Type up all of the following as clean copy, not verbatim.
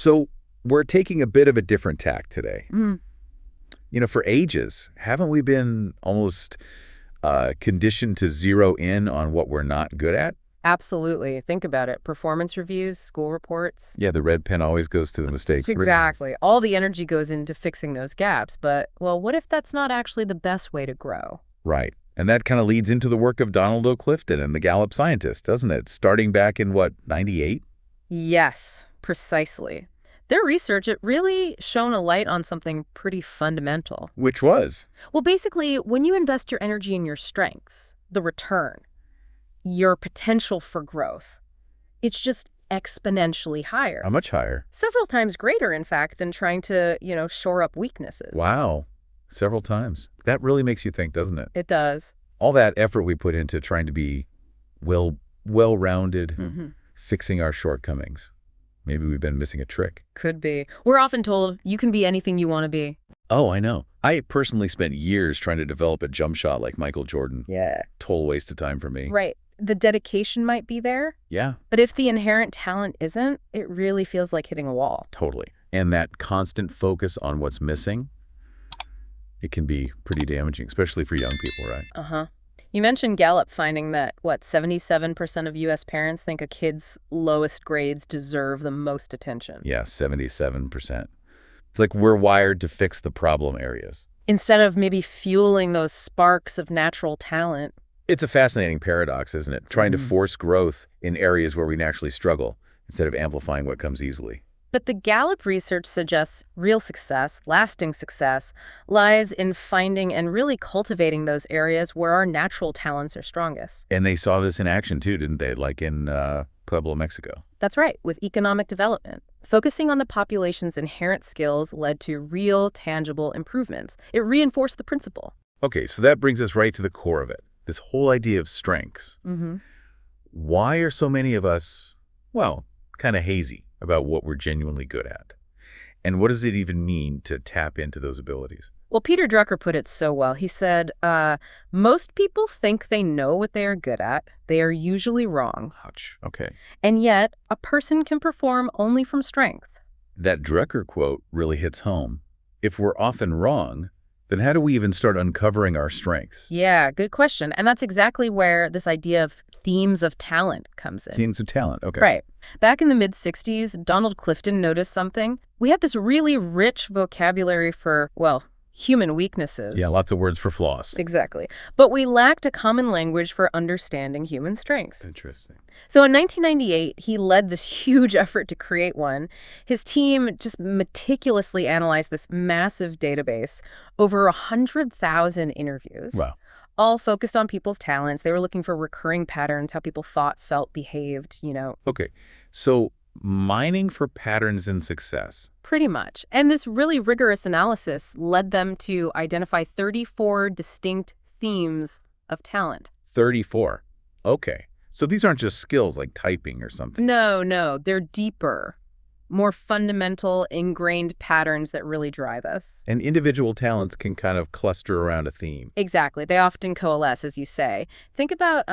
So we're taking a bit of a different tack today. Mm. For ages, haven't we been almost conditioned to zero in on what we're not good at? Absolutely. Think about it. Performance reviews, school reports. Yeah, the red pen always goes to the mistakes. Exactly. All the energy goes into fixing those gaps. But, well, what if that's not actually the best way to grow? Right. And that kind of leads into the work of Donald O. Clifton and the Gallup scientists, doesn't it? Starting back in, 98? Yes, precisely. Their research, it really shone a light on something pretty fundamental. Which was? Well, basically, when you invest your energy in your strengths, the return, your potential for growth, it's just exponentially higher. How much higher? Several times greater, in fact, than trying to, shore up weaknesses. Wow. Several times. That really makes you think, doesn't it? It does. All that effort we put into trying to be well-rounded, fixing our shortcomings. Maybe we've been missing a trick. Could be. We're often told you can be anything you want to be. Oh, I know. I personally spent years trying to develop a jump shot like Michael Jordan. Yeah. Total waste of time for me. Right. The dedication might be there. Yeah. But if the inherent talent isn't, it really feels like hitting a wall. Totally. And that constant focus on what's missing, it can be pretty damaging, especially for young people, right? Uh-huh. You mentioned Gallup finding that, 77% of U.S. parents think a kid's lowest grades deserve the most attention. Yeah, 77%. It's like we're wired to fix the problem areas. Instead of maybe fueling those sparks of natural talent. It's a fascinating paradox, isn't it? Trying to force growth in areas where we naturally struggle instead of amplifying what comes easily. But the Gallup research suggests real success, lasting success, lies in finding and really cultivating those areas where our natural talents are strongest. And they saw this in action too, didn't they? Like in Pueblo, Mexico. That's right, with economic development. Focusing on the population's inherent skills led to real, tangible improvements. It reinforced the principle. Okay, so that brings us right to the core of it. This whole idea of strengths. Why are so many of us, kind of hazy about what we're genuinely good at? And what does it even mean to tap into those abilities? Well, Peter Drucker put it so well. He said, most people think they know what they are good at. They are usually wrong. Ouch. Okay. And yet, a person can perform only from strength. That Drucker quote really hits home. If we're often wrong, then how do we even start uncovering our strengths? Yeah, good question. And that's exactly where this idea of themes of talent comes in. Themes of talent, okay. Right. Back in the mid-60s, Donald Clifton noticed something. We had this really rich vocabulary for, human weaknesses. Yeah, lots of words for flaws. Exactly. But we lacked a common language for understanding human strengths. Interesting. So in 1998, he led this huge effort to create one. His team just meticulously analyzed this massive database, over 100,000 interviews. Wow. All focused on people's talents. They were looking for recurring patterns, how people thought, felt, behaved, Okay, so mining for patterns in success. Pretty much. And this really rigorous analysis led them to identify 34 distinct themes of talent. 34. Okay. So these aren't just skills like typing or something. No. They're deeper, more fundamental, ingrained patterns that really drive us. And individual talents can kind of cluster around a theme. Exactly. They often coalesce, as you say. Think about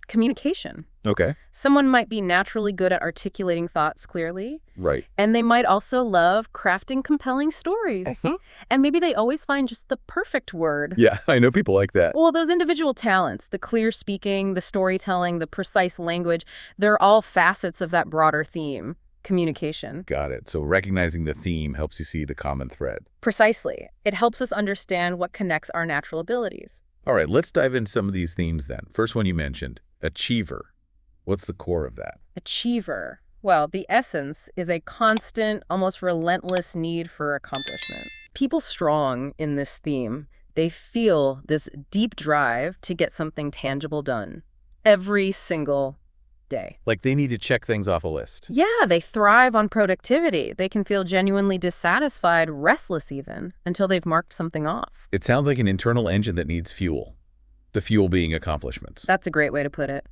communication. Okay. Someone might be naturally good at articulating thoughts clearly. Right. And they might also love crafting compelling stories. And maybe they always find just the perfect word. Yeah, I know people like that. Well, those individual talents, the clear speaking, the storytelling, the precise language, they're all facets of that broader theme, communication. Got it. So recognizing the theme helps you see the common thread. Precisely. It helps us understand what connects our natural abilities. All right, let's dive into some of these themes then. First one you mentioned, achiever. What's the core of that? Achiever. Well, the essence is a constant, almost relentless need for accomplishment. People strong in this theme, they feel this deep drive to get something tangible done every single day. Like they need to check things off a list. Yeah, they thrive on productivity. They can feel genuinely dissatisfied, restless even, until they've marked something off. It sounds like an internal engine that needs fuel. The fuel being accomplishments. That's a great way to put it.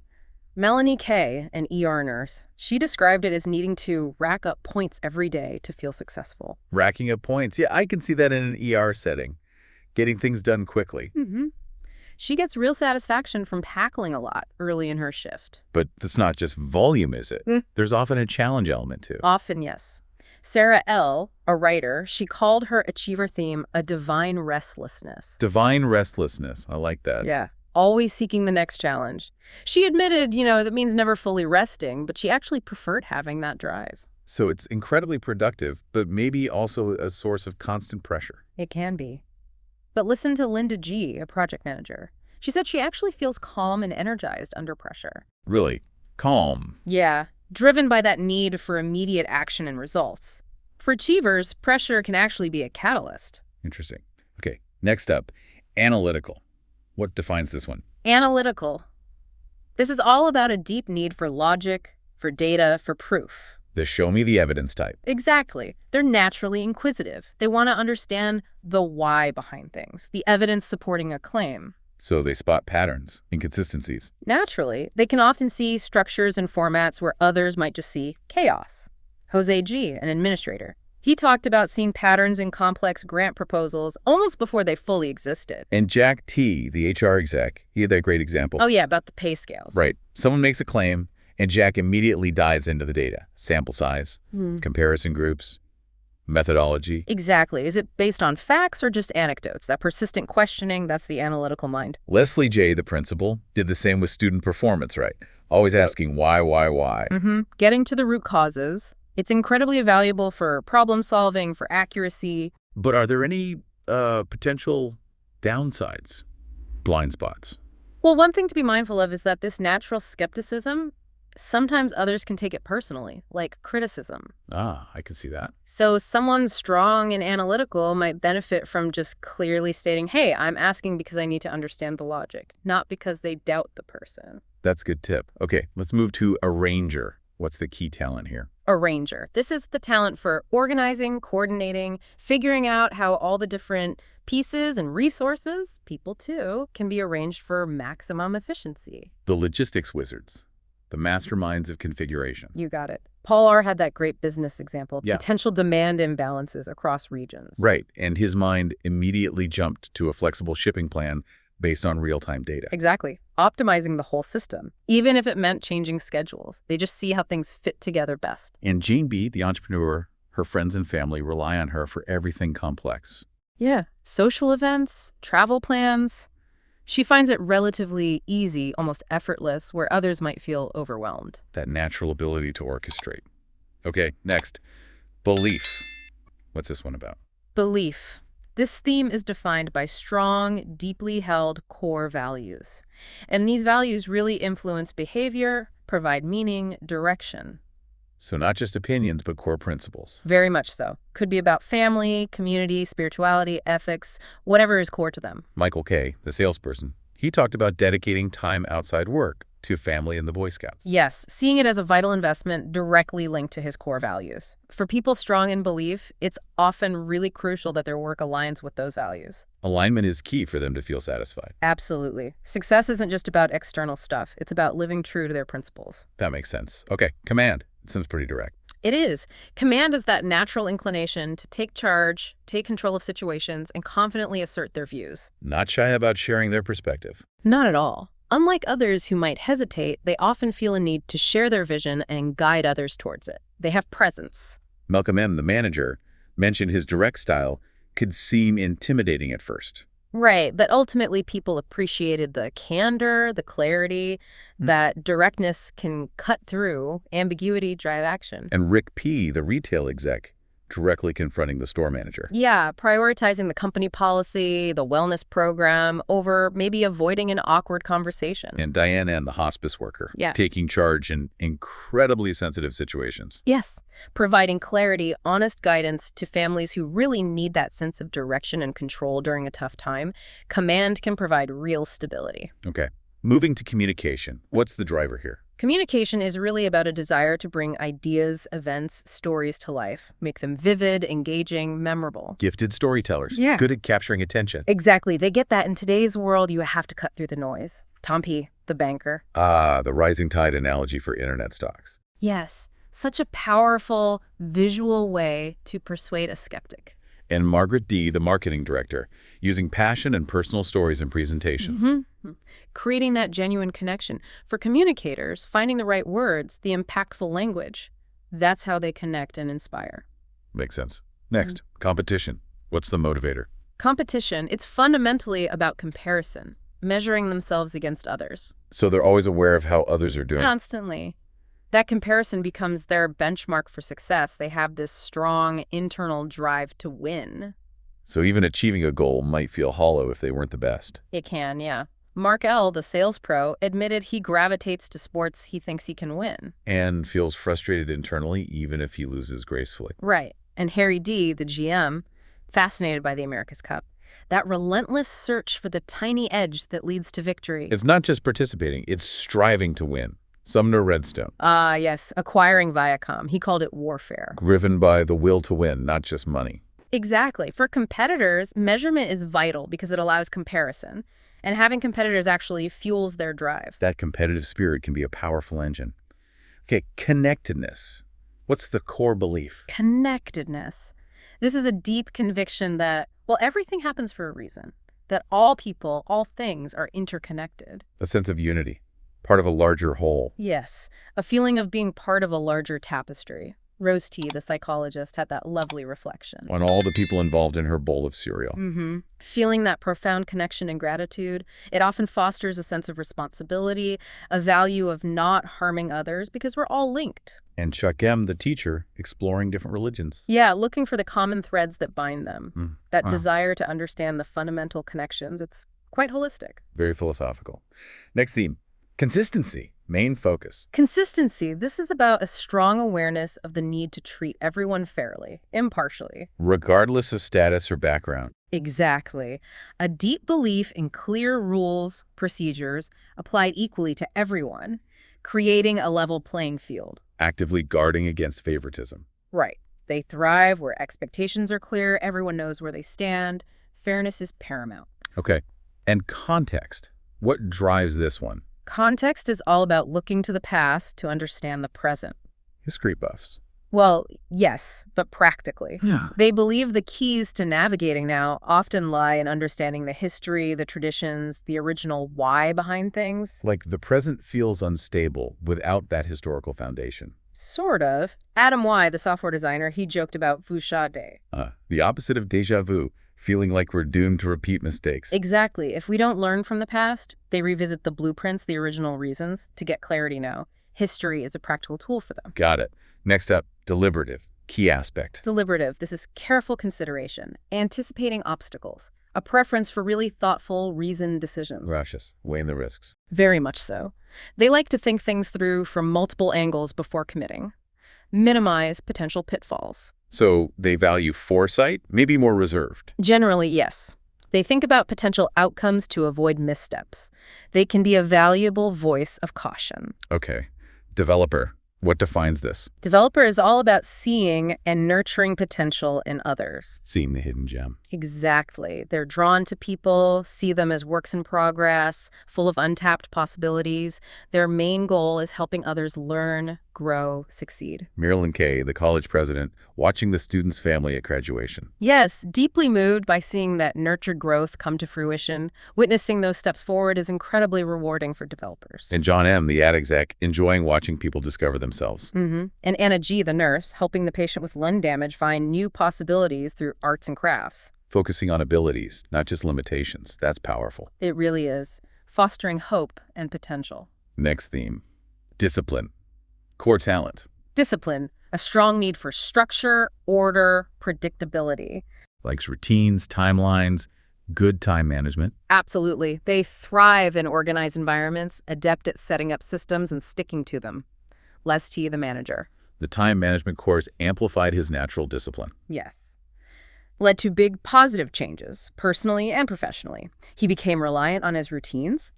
Melanie Kay, an ER nurse, she described it as needing to rack up points every day to feel successful. Racking up points. Yeah, I can see that in an ER setting. Getting things done quickly. She gets real satisfaction from tackling a lot early in her shift. But it's not just volume, is it? There's often a challenge element too. Often, yes. Sarah L., a writer, she called her achiever theme a divine restlessness. Divine restlessness. I like that. Yeah. Always seeking the next challenge. She admitted, that means never fully resting, but she actually preferred having that drive. So it's incredibly productive, but maybe also a source of constant pressure. It can be. But listen to Linda G., a project manager. She said she actually feels calm and energized under pressure. Really? Calm. Yeah, driven by that need for immediate action and results. For achievers, pressure can actually be a catalyst. Interesting. Okay, next up, analytical. What defines this one? Analytical. This is all about a deep need for logic, for data, for proof. The show me the evidence type. Exactly. They're naturally inquisitive. They want to understand the why behind things, the evidence supporting a claim. So they spot patterns, inconsistencies. Naturally, they can often see structures and formats where others might just see chaos. Jose G., an administrator, he talked about seeing patterns in complex grant proposals almost before they fully existed. And Jack T., the HR exec, he had that great example. Oh yeah, about the pay scales. Right. Someone makes a claim, and Jack immediately dives into the data. Sample size, comparison groups, methodology. Exactly. Is it based on facts or just anecdotes? That persistent questioning, that's the analytical mind. Leslie J., the principal, did the same with student performance, right? Always asking why. Getting to the root causes. It's incredibly valuable for problem solving, for accuracy. But are there any potential downsides, blind spots? Well, one thing to be mindful of is that this natural skepticism, sometimes others can take it personally, like criticism. Ah, I can see that. So someone strong and analytical might benefit from just clearly stating, hey, I'm asking because I need to understand the logic, not because they doubt the person. That's a good tip. Okay, let's move to arranger. What's the key talent here? Arranger. This is the talent for organizing, coordinating, figuring out how all the different pieces and resources, people too, can be arranged for maximum efficiency. The logistics wizards. The masterminds of configuration. You got it. Paul R. had that great business example, Yeah. potential demand imbalances across regions. Right, and his mind immediately jumped to a flexible shipping plan based on real-time data. Exactly. Optimizing the whole system, even if it meant changing schedules. They just see how things fit together best. And Jean B., the entrepreneur, her friends and family rely on her for everything complex. Yeah. Social events, travel plans. She finds it relatively easy, almost effortless, where others might feel overwhelmed. That natural ability to orchestrate. Okay, next. Belief. What's this one about? Belief. This theme is defined by strong, deeply held core values. And these values really influence behavior, provide meaning, direction. So not just opinions, but core principles. Very much so. Could be about family, community, spirituality, ethics, whatever is core to them. Michael K., the salesperson, he talked about dedicating time outside work to family and the Boy Scouts. Yes, seeing it as a vital investment directly linked to his core values. For people strong in belief, it's often really crucial that their work aligns with those values. Alignment is key for them to feel satisfied. Absolutely. Success isn't just about external stuff. It's about living true to their principles. That makes sense. Okay, command. It seems pretty direct. It is. Command is that natural inclination to take charge, take control of situations, and confidently assert their views. Not shy about sharing their perspective. Not at all. Unlike others who might hesitate, they often feel a need to share their vision and guide others towards it. They have presence. Malcolm M., the manager, mentioned his direct style could seem intimidating at first. Right, but ultimately people appreciated the candor, the clarity, that directness can cut through, ambiguity, drive action. And Rick P., the retail exec, directly confronting the store manager. Yeah, prioritizing the company policy, the wellness program, over maybe avoiding an awkward conversation. And Diane N., the hospice worker, Yeah. taking charge in incredibly sensitive situations. Yes, providing clarity, honest guidance to families who really need that sense of direction and control during a tough time. Command can provide real stability. Okay. Moving to communication. What's the driver here? Communication is really about a desire to bring ideas, events, stories to life, make them vivid, engaging, memorable. Gifted storytellers. Yeah. Good at capturing attention. Exactly. They get that. In today's world, you have to cut through the noise. Tom P., the banker. Ah, the rising tide analogy for internet stocks. Yes, such a powerful visual way to persuade a skeptic. And Margaret D., the marketing director, using passion and personal stories in presentations. Creating that genuine connection. For communicators, finding the right words, the impactful language, that's how they connect and inspire. Makes sense. Next, competition. What's the motivator? Competition, it's fundamentally about comparison, measuring themselves against others. So they're always aware of how others are doing. Constantly. That comparison becomes their benchmark for success. They have this strong internal drive to win. So even achieving a goal might feel hollow if they weren't the best. It can, yeah. Mark L., the sales pro, admitted he gravitates to sports he thinks he can win. And feels frustrated internally even if he loses gracefully. Right. And Harry D., the GM, fascinated by the America's Cup. That relentless search for the tiny edge that leads to victory. It's not just participating, it's striving to win. Sumner Redstone. Yes, acquiring Viacom. He called it warfare. Driven by the will to win, not just money. Exactly. For competitors, measurement is vital because it allows comparison. And having competitors actually fuels their drive. That competitive spirit can be a powerful engine. Okay, connectedness. What's the core belief? Connectedness. This is a deep conviction that, well, everything happens for a reason. That all people, all things are interconnected. A sense of unity, part of a larger whole. Yes, a feeling of being part of a larger tapestry. Rose T., the psychologist, had that lovely reflection. On all the people involved in her bowl of cereal. Feeling that profound connection and gratitude, it often fosters a sense of responsibility, a value of not harming others, because we're all linked. And Chuck M., the teacher, exploring different religions. Yeah, looking for the common threads that bind them. That desire to understand the fundamental connections. It's quite holistic. Very philosophical. Next theme, consistency, main focus. Consistency. This is about a strong awareness of the need to treat everyone fairly, impartially. Regardless of status or background. Exactly. A deep belief in clear rules, procedures, applied equally to everyone, creating a level playing field. Actively guarding against favoritism. Right. They thrive where expectations are clear, everyone knows where they stand. Fairness is paramount. Okay. And context. What drives this one? Context is all about looking to the past to understand the present. History buffs. Well, yes, but practically. Yeah. They believe the keys to navigating now often lie in understanding the history, the traditions, the original why behind things. Like the present feels unstable without that historical foundation. Sort of. Adam Y., the software designer, he joked about vushade. The opposite of déjà vu, feeling like we're doomed to repeat mistakes. Exactly. If we don't learn from the past, they revisit the blueprints, the original reasons, to get clarity now. History is a practical tool for them. Got it. Next up, deliberative. Key aspect. Deliberative. This is careful consideration, anticipating obstacles, a preference for really thoughtful, reasoned decisions. Cautious, weighing the risks. Very much so. They like to think things through from multiple angles before committing. Minimize potential pitfalls. So they value foresight, maybe more reserved. Generally, yes. They think about potential outcomes to avoid missteps. They can be a valuable voice of caution. Okay. Developer. What defines this? Developer is all about seeing and nurturing potential in others. Seeing the hidden gem. Exactly. They're drawn to people, see them as works in progress, full of untapped possibilities. Their main goal is helping others learn, grow, succeed. Marilyn Kay, the college president, watching the student's family at graduation. Yes, deeply moved by seeing that nurtured growth come to fruition. Witnessing those steps forward is incredibly rewarding for developers. And John M., the ad exec, enjoying watching people discover themselves. And Anna G., the nurse, helping the patient with lung damage find new possibilities through arts and crafts. Focusing on abilities, not just limitations. That's powerful. It really is. Fostering hope and potential. Next theme, discipline. Core talent. Discipline, a strong need for structure, order, predictability. Likes routines, timelines, good time management. Absolutely. They thrive in organized environments, adept at setting up systems and sticking to them. Les T., the manager. The time management course amplified his natural discipline. Yes. Led to big positive changes, personally and professionally. He became reliant on his routines.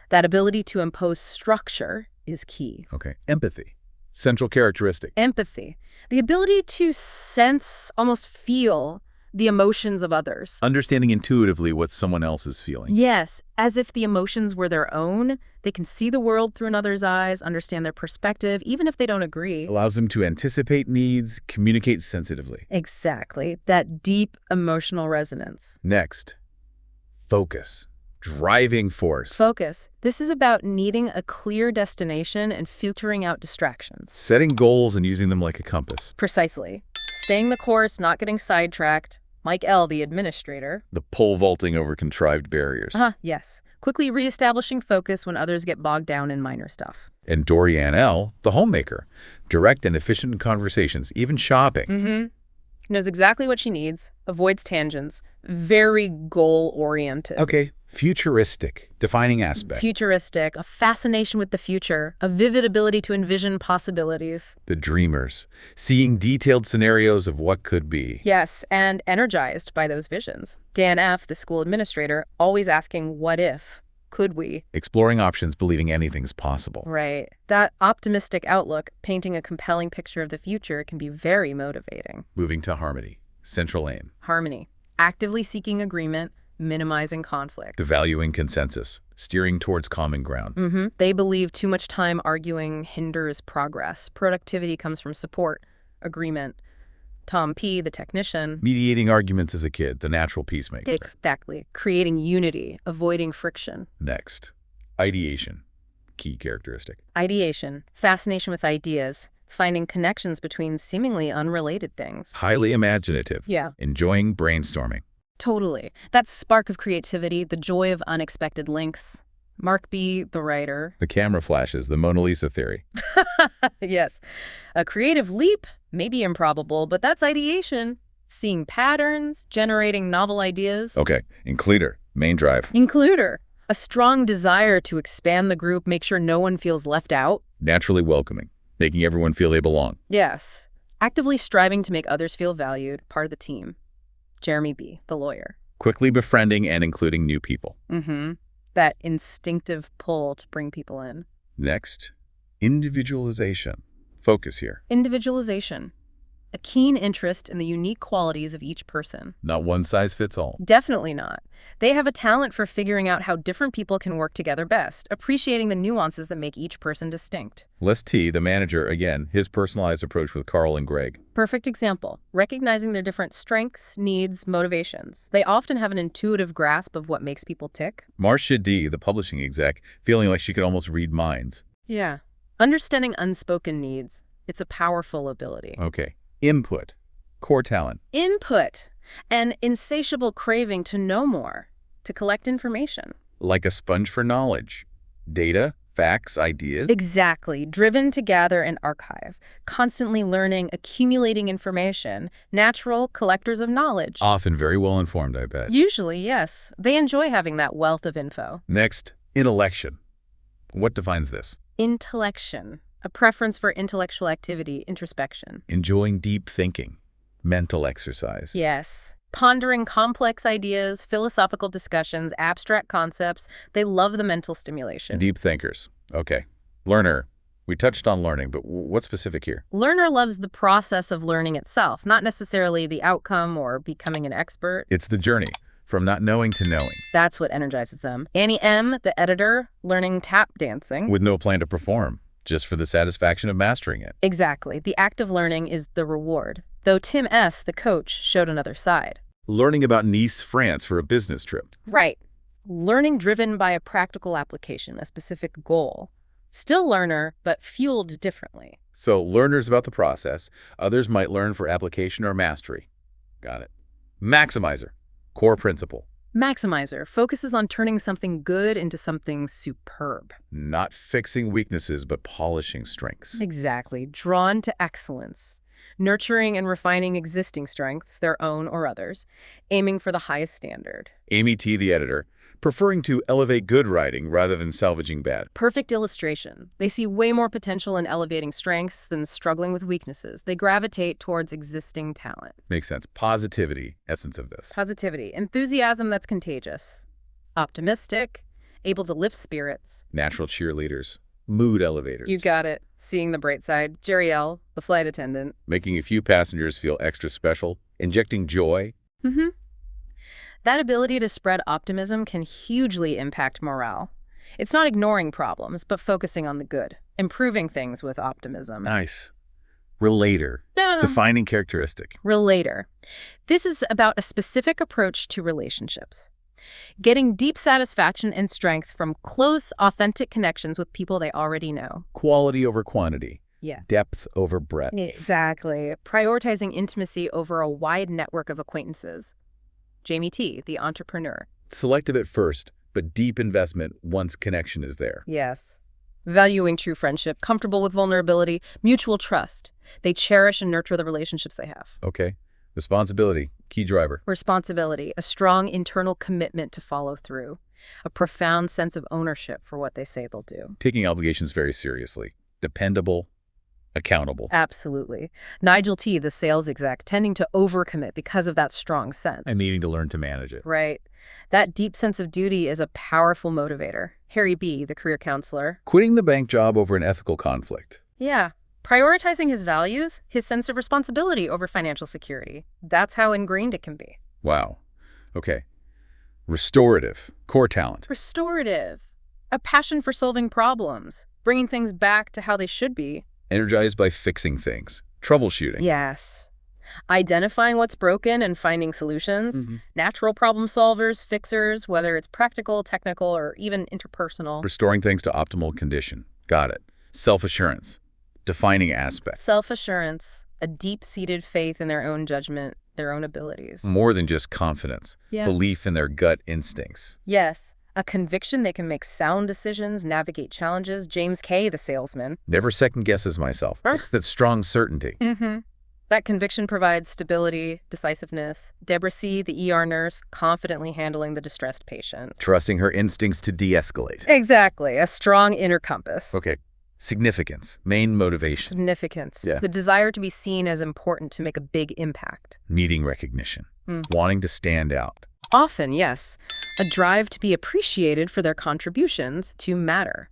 That ability to impose structure is key. Okay. Empathy. Central characteristic. Empathy. The ability to sense, almost feel, the emotions of others. Understanding intuitively what someone else is feeling. Yes, as if the emotions were their own. They can see the world through another's eyes, understand their perspective, even if they don't agree. Allows them to anticipate needs, communicate sensitively. Exactly. That deep emotional resonance. Next, focus. Driving force. Focus. This is about needing a clear destination and filtering out distractions. Setting goals and using them like a compass. Precisely. Staying the course, not getting sidetracked. Mike L., the administrator. The pole vaulting over contrived barriers. Yes. Quickly reestablishing focus when others get bogged down in minor stuff. And Dorianne L., the homemaker. Direct and efficient in conversations, even shopping. Knows exactly what she needs, avoids tangents, very goal-oriented. Okay, futuristic, defining aspect. Futuristic, a fascination with the future, a vivid ability to envision possibilities. The dreamers, seeing detailed scenarios of what could be. Yes, and energized by those visions. Dan F., the school administrator, always asking, what if? Could we? Exploring options, believing anything's possible. Right. That optimistic outlook, painting a compelling picture of the future, can be very motivating. Moving to harmony, central aim. Harmony. Actively seeking agreement, minimizing conflict. The valuing consensus, steering towards common ground. They believe too much time arguing hinders progress. Productivity comes from support, agreement. Tom P., the technician. Mediating arguments as a kid, the natural peacemaker. Exactly. Creating unity, avoiding friction. Next, ideation, key characteristic. Ideation. Fascination with ideas. Finding connections between seemingly unrelated things. Highly imaginative. Yeah. Enjoying brainstorming. Totally. That spark of creativity, the joy of unexpected links. Mark B., the writer. The camera flashes, the Mona Lisa theory. Yes. A creative leap, maybe improbable, but that's ideation. Seeing patterns, generating novel ideas. Okay, includer, main drive. Includer. A strong desire to expand the group, make sure no one feels left out. Naturally welcoming, making everyone feel they belong. Yes. Actively striving to make others feel valued, part of the team. Jeremy B., the lawyer. Quickly befriending and including new people. That instinctive pull to bring people in. Next, individualization. Focus here. Individualization. A keen interest in the unique qualities of each person. Not one size fits all. Definitely not. They have a talent for figuring out how different people can work together best, appreciating the nuances that make each person distinct. Les T., the manager, again, his personalized approach with Carl and Greg. Perfect example. Recognizing their different strengths, needs, motivations. They often have an intuitive grasp of what makes people tick. Marcia D., the publishing exec, feeling like she could almost read minds. Yeah. Understanding unspoken needs. It's a powerful ability. Okay. Input. Core talent. Input. An insatiable craving to know more, to collect information. Like a sponge for knowledge. Data, facts, ideas. Exactly. Driven to gather and archive. Constantly learning, accumulating information. Natural collectors of knowledge. Often very well informed, I bet. Usually, yes. They enjoy having that wealth of info. Next, intellection. What defines this? Intellection. A preference for intellectual activity, introspection. Enjoying deep thinking. Mental exercise. Yes. Pondering complex ideas, philosophical discussions, abstract concepts. They love the mental stimulation. Deep thinkers. Okay. Learner. We touched on learning, but what's specific here? Learner loves the process of learning itself, not necessarily the outcome or becoming an expert. It's the journey, from not knowing to knowing. That's what energizes them. Annie M., the editor, learning tap dancing. With no plan to perform, just for the satisfaction of mastering it. Exactly. The act of learning is the reward. Though Tim S., the coach, showed another side. Learning about Nice, France for a business trip. Right. Learning driven by a practical application, a specific goal. Still learner, but fueled differently. So learners about the process. Others might learn for application or mastery. Got it. Maximizer. Core principle. Maximizer focuses on turning something good into something superb. Not fixing weaknesses, but polishing strengths. Exactly. Drawn to excellence. Nurturing and refining existing strengths, their own or others, aiming for the highest standard. Amy T., the editor, preferring to elevate good writing rather than salvaging bad. Perfect illustration. They see way more potential in elevating strengths than struggling with weaknesses. They gravitate towards existing talent. Makes sense. Positivity, essence of this. Positivity. Enthusiasm that's contagious. Optimistic. Able to lift spirits. Natural cheerleaders. Mood elevators. You got it. Seeing the bright side. Jerry L., the flight attendant. Making a few passengers feel extra special. Injecting joy. That ability to spread optimism can hugely impact morale. It's not ignoring problems, but focusing on the good. Improving things with optimism. Nice. Relator. Defining characteristic. Relator. This is about a specific approach to relationships. Getting deep satisfaction and strength from close, authentic connections with people they already know. Quality over quantity. Yeah. Depth over breadth. Exactly. Prioritizing intimacy over a wide network of acquaintances. Jamie T., the entrepreneur. Selective at first, but deep investment once connection is there. Yes. Valuing true friendship, comfortable with vulnerability, mutual trust. They cherish and nurture the relationships they have. Okay. Responsibility, key driver. Responsibility, a strong internal commitment to follow through. A profound sense of ownership for what they say they'll do. Taking obligations very seriously. Dependable, accountable. Absolutely. Nigel T., the sales exec, tending to overcommit because of that strong sense. And needing to learn to manage it. Right. That deep sense of duty is a powerful motivator. Harry B., the career counselor. Quitting the bank job over an ethical conflict. Yeah. Prioritizing his values, his sense of responsibility over financial security. That's how ingrained it can be. Wow. Okay. Restorative, core talent. Restorative. A passion for solving problems, bringing things back to how they should be. Energized by fixing things. Troubleshooting. Yes. Identifying what's broken and finding solutions. Natural problem solvers, fixers, whether it's practical, technical, or even interpersonal. Restoring things to optimal condition. Got it. Self-assurance. Defining aspect. Self-assurance, a deep-seated faith in their own judgment, their own abilities. More than just confidence. Yeah. Belief in their gut instincts. Yes. A conviction they can make sound decisions, navigate challenges. James K., the salesman. Never second guesses myself. That's strong certainty. That conviction provides stability, decisiveness. Deborah C., the ER nurse, confidently handling the distressed patient. Trusting her instincts to de-escalate. Exactly. A strong inner compass. Okay. Significance. Main motivation. Significance. Yeah. The desire to be seen as important to make a big impact. Needing recognition. Wanting to stand out. Often, yes. A drive to be appreciated for their contributions to matter.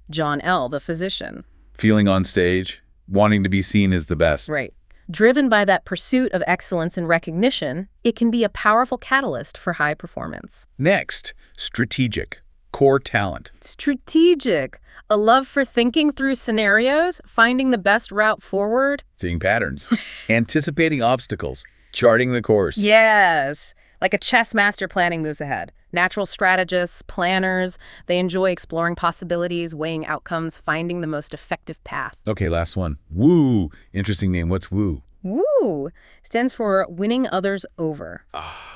John L., the physician. Feeling on stage. Wanting to be seen as the best. Right. Driven by that pursuit of excellence and recognition, it can be a powerful catalyst for high performance. Next, strategic. Core talent. Strategic. A love for thinking through scenarios, finding the best route forward. Seeing patterns. Anticipating obstacles. Charting the course. Yes. Like a chess master planning moves ahead. Natural strategists, planners, they enjoy exploring possibilities, weighing outcomes, finding the most effective path. Okay, last one. Woo. Interesting name. What's woo? Woo stands for winning others over.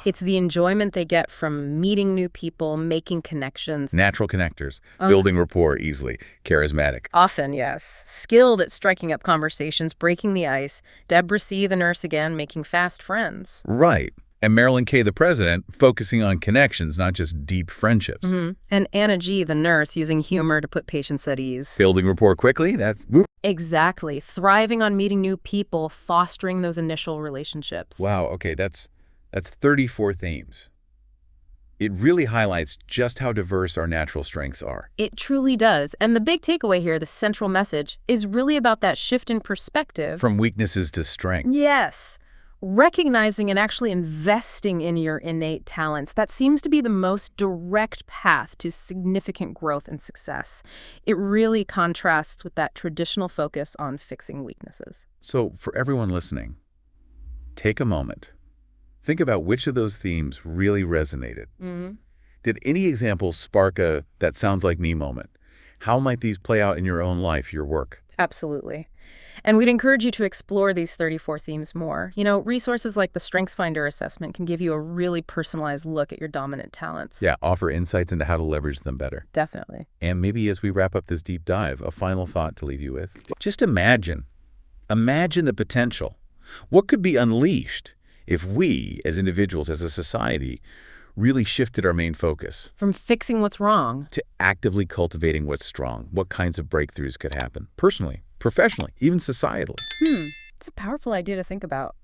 It's the enjoyment they get from meeting new people, making connections. Natural connectors. Building rapport easily. Charismatic. Often, yes. Skilled at striking up conversations, breaking the ice. Deborah C., the nurse again, making fast friends. Right. And Marilyn K., the president, focusing on connections, not just deep friendships. And Anna G., the nurse, using humor to put patients at ease. Building rapport quickly, that's woo. Exactly. Thriving on meeting new people, fostering those initial relationships. Wow, okay, that's 34 themes. It really highlights just how diverse our natural strengths are. It truly does. And the big takeaway here, the central message, is really about that shift in perspective. From weaknesses to strength. Yes. Recognizing and actually investing in your innate talents, that seems to be the most direct path to significant growth and success. It really contrasts with that traditional focus on fixing weaknesses. So for everyone listening, take a moment. Think about which of those themes really resonated. Did any examples spark a "that sounds like me" moment? How might these play out in your own life, your work? Absolutely. And we'd encourage you to explore these 34 themes more. You know, resources like the StrengthsFinder assessment can give you a really personalized look at your dominant talents. Yeah, offer insights into how to leverage them better. Definitely. And maybe as we wrap up this deep dive, a final thought to leave you with. Just imagine the potential. What could be unleashed if we, as individuals, as a society, really shifted our main focus? From fixing what's wrong to actively cultivating what's strong. What kinds of breakthroughs could happen? Personally, professionally, even societally. It's a powerful idea to think about.